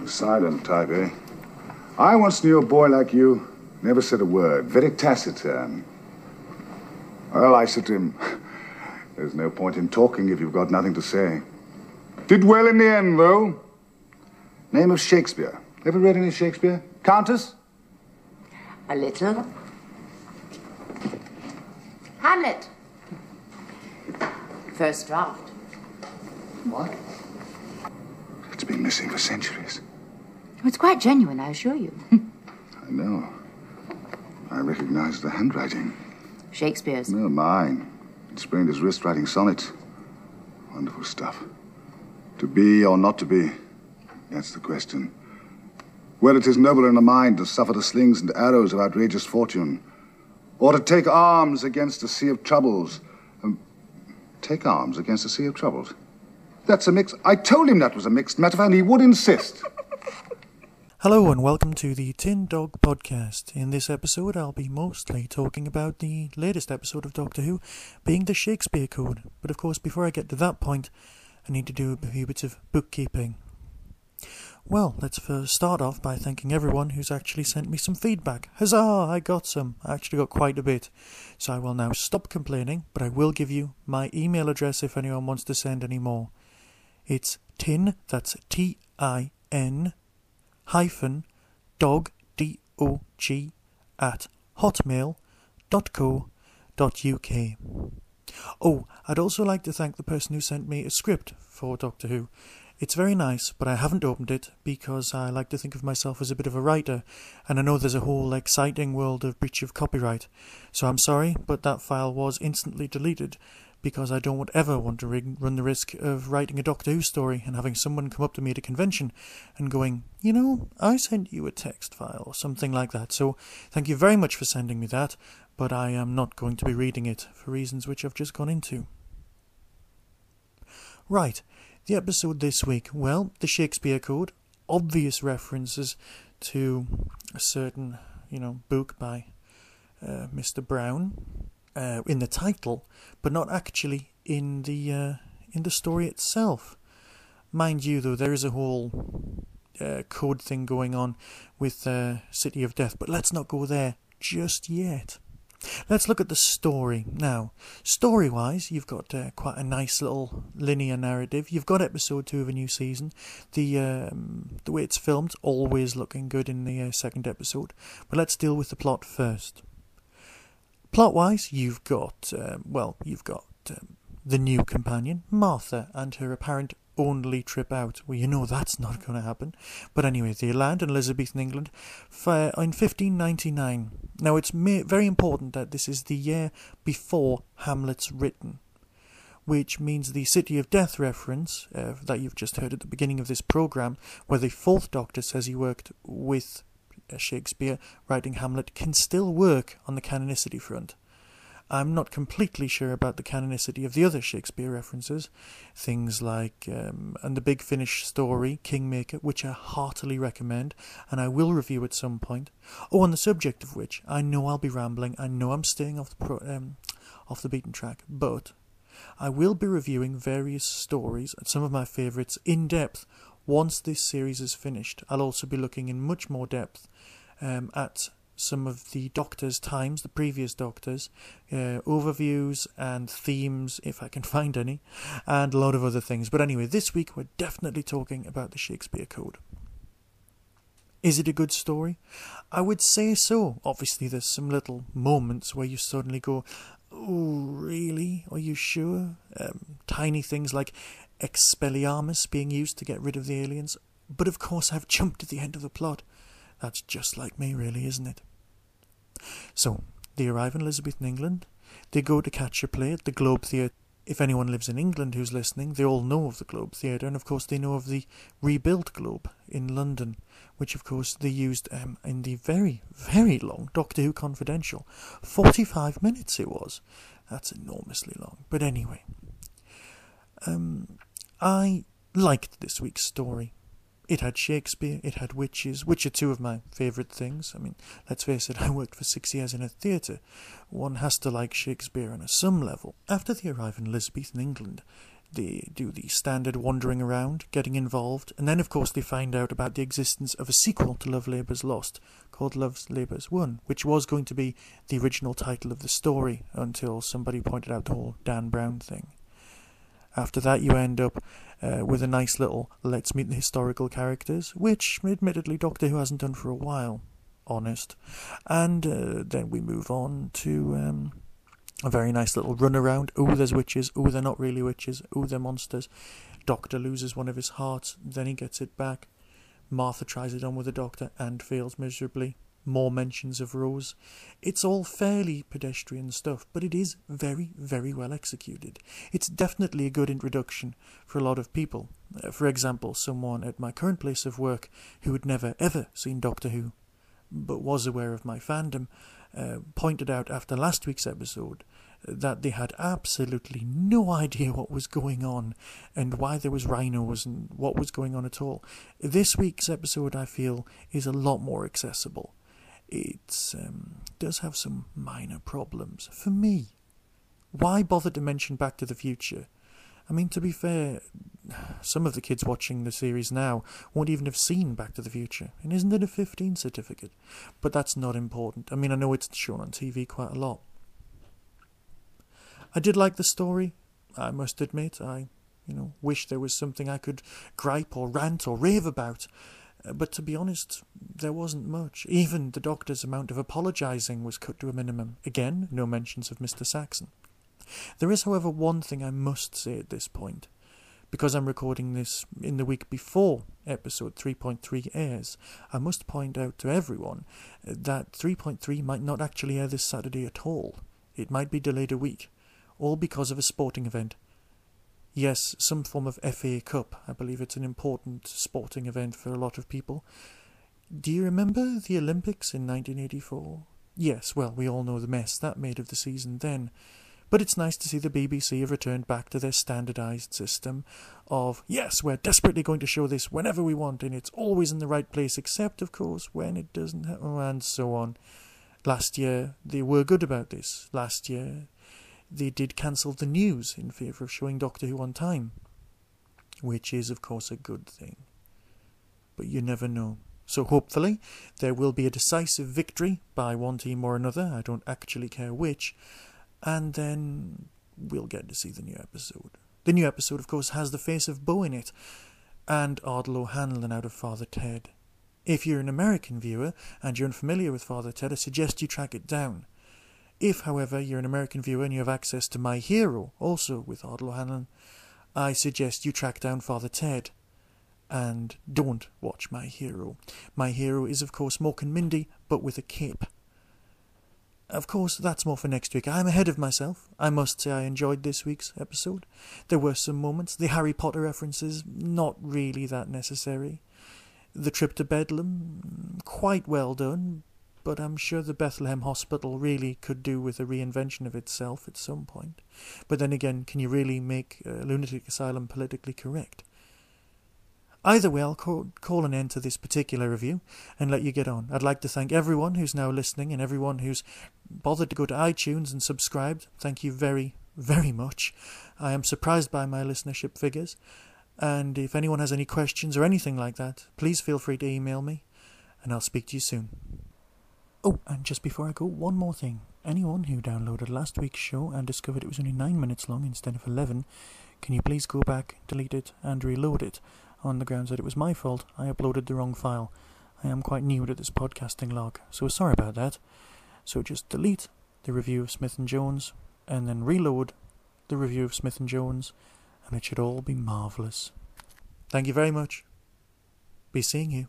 Silent type, eh? I once knew a boy like you, never said a word, very taciturn. Well, I said to him, there's no point in talking if you've got nothing to say. Did well in the end, though. Name of Shakespeare. Ever read any Shakespeare? Countess? A little. Hamlet. First draft. What? It's been missing for centuries. It's quite genuine, I assure you. I know. I recognize the handwriting. Shakespeare's. No, mine. He sprained his wrist writing sonnets. Wonderful stuff. To be or not to be, that's the question. Whether it is nobler in the mind to suffer the slings and arrows of outrageous fortune, or to take arms against a sea of troubles. Take arms against a sea of troubles. That's a mix. I told him that was a mixed metaphor, and he would insist. Hello and welcome to the Tin Dog Podcast. In this episode I'll be mostly talking about the latest episode of Doctor Who, being the Shakespeare Code. But of course, before I get to that point, I need to do a few bits of bookkeeping. Well, let's first start off by thanking everyone who's actually sent me some feedback. Huzzah! I got some. I actually got quite a bit. So I will now stop complaining, but I will give you my email address if anyone wants to send any more. It's tin, that's T-I-N, hyphen, dog, D-O-G, at hotmail.co.uk. Oh, I'd also like to thank the person who sent me a script for Doctor Who. It's very nice, but I haven't opened it because I like to think of myself as a bit of a writer, and I know there's a whole exciting world of breach of copyright. So I'm sorry, but that file was instantly deleted because I don't ever want to run the risk of writing a Doctor Who story and having someone come up to me at a convention and going, you know, I sent you a text file or something like that. So thank you very much for sending me that, but I am not going to be reading it for reasons which I've just gone into. Right. The episode this week, well, the Shakespeare Code, obvious references to a certain, book by Mr. Brown in the title, but not actually in the story itself. Mind you, though, there is a whole code thing going on with City of Death, but let's not go there just yet. Let's look at the story. Now, story-wise, you've got quite a nice little linear narrative. You've got episode 2 of a new season. The way it's filmed, always looking good in the second episode. But let's deal with the plot first. Plot-wise, you've got the new companion, Martha, and her apparent only trip out. Well, you know that's not going to happen. But anyway, they land in Elizabethan England in 1599. Now, it's very important that this is the year before Hamlet's written, which means the City of Death reference that you've just heard at the beginning of this programme, where the Fourth Doctor says he worked with Shakespeare writing Hamlet, can still work on the canonicity front. I'm not completely sure about the canonicity of the other Shakespeare references, things like and the Big Finish story, Kingmaker, which I heartily recommend, and I will review at some point. Oh, on the subject of which, I know I'll be rambling, I know I'm staying off the beaten track, but I will be reviewing various stories, and some of my favourites, in depth, once this series is finished. I'll also be looking in much more depth at some of the Doctor's times, the previous Doctors, overviews and themes, if I can find any, and a lot of other things. But anyway, this week we're definitely talking about the Shakespeare Code. Is it a good story? I would say so. Obviously, there's some little moments where you suddenly go, oh, really? Are you sure? Tiny things like Expelliarmus being used to get rid of the aliens. But of course, I've jumped to the end of the plot. That's just like me, really, isn't it? So, they arrive in Elizabethan England. They go to catch a play at the Globe Theatre. If anyone lives in England who's listening, they all know of the Globe Theatre, and of course they know of the rebuilt Globe in London, which of course they used in the very, very long Doctor Who Confidential. 45 minutes it was. That's enormously long. But anyway, I liked this week's story. It had Shakespeare, it had witches, which are two of my favourite things. I mean, let's face it, I worked for 6 years in a theatre. One has to like Shakespeare on some level. After they arrive in Elizabethan England, they do the standard wandering around, getting involved, and then of course they find out about the existence of a sequel to Love Labour's Lost, called Love Labour's Won, which was going to be the original title of the story, until somebody pointed out the whole Dan Brown thing. After that you end up with a nice little let's meet the historical characters, which admittedly Doctor Who hasn't done for a while, honest. And then we move on to a very nice little run around. Oh, there's witches. Oh, they're not really witches. Oh, they're monsters. Doctor loses one of his hearts, then he gets it back. Martha tries it on with the Doctor and fails miserably. More mentions of Rose. It's all fairly pedestrian stuff, but it is very, very well executed. It's definitely a good introduction for a lot of people. For example, someone at my current place of work who had never ever seen Doctor Who, but was aware of my fandom, pointed out after last week's episode that they had absolutely no idea what was going on and why there was rhinos and what was going on at all. This week's episode, I feel, is a lot more accessible. It does have some minor problems. For me, why bother to mention Back to the Future? I mean, to be fair, some of the kids watching the series now won't even have seen Back to the Future. And isn't it a 15 certificate? But that's not important. I mean, I know it's shown on TV quite a lot. I did like the story, I must admit. I, wish there was something I could gripe or rant or rave about. But to be honest, there wasn't much. Even the Doctor's amount of apologising was cut to a minimum. Again, no mentions of Mr. Saxon. There is, however, one thing I must say at this point. Because I'm recording this in the week before episode 3.3 airs, I must point out to everyone that 3.3 might not actually air this Saturday at all. It might be delayed a week, all because of a sporting event. Yes, some form of FA Cup. I believe it's an important sporting event for a lot of people. Do you remember the Olympics in 1984? Yes, well, we all know the mess that made of the season then. But it's nice to see the BBC have returned back to their standardised system of, yes, we're desperately going to show this whenever we want, and it's always in the right place, except, of course, when it doesn't happen, and so on. Last year, they were good about this. Last year, they did cancel the news in favour of showing Doctor Who on time, which is, of course, a good thing. But you never know. So hopefully there will be a decisive victory by one team or another, I don't actually care which, and then we'll get to see the new episode. The new episode, of course, has the face of Bo in it, and Ardal O'Hanlon out of Father Ted. If you're an American viewer and you're unfamiliar with Father Ted, I suggest you track it down. If, however, you're an American viewer and you have access to My Hero, also with Ardal O'Hanlon, I suggest you track down Father Ted and don't watch My Hero. My Hero is, of course, Mork and Mindy, but with a cape. Of course, that's more for next week. I'm ahead of myself. I must say I enjoyed this week's episode. There were some moments. The Harry Potter references, not really that necessary. The trip to Bedlam, quite well done, but I'm sure the Bethlehem Hospital really could do with a reinvention of itself at some point. But then again, can you really make a lunatic asylum politically correct? Either way, I'll call an end to this particular review and let you get on. I'd like to thank everyone who's now listening and everyone who's bothered to go to iTunes and subscribed. Thank you very, very much. I am surprised by my listenership figures. And if anyone has any questions or anything like that, please feel free to email me, and I'll speak to you soon. Oh, and just before I go, one more thing. Anyone who downloaded last week's show and discovered it was only 9 minutes long instead of 11, can you please go back, delete it, and reload it, on the grounds that it was my fault. I uploaded the wrong file. I am quite new to this podcasting log, so sorry about that. So just delete the review of Smith & Jones, and then reload the review of Smith & Jones, and it should all be marvellous. Thank you very much. Be seeing you.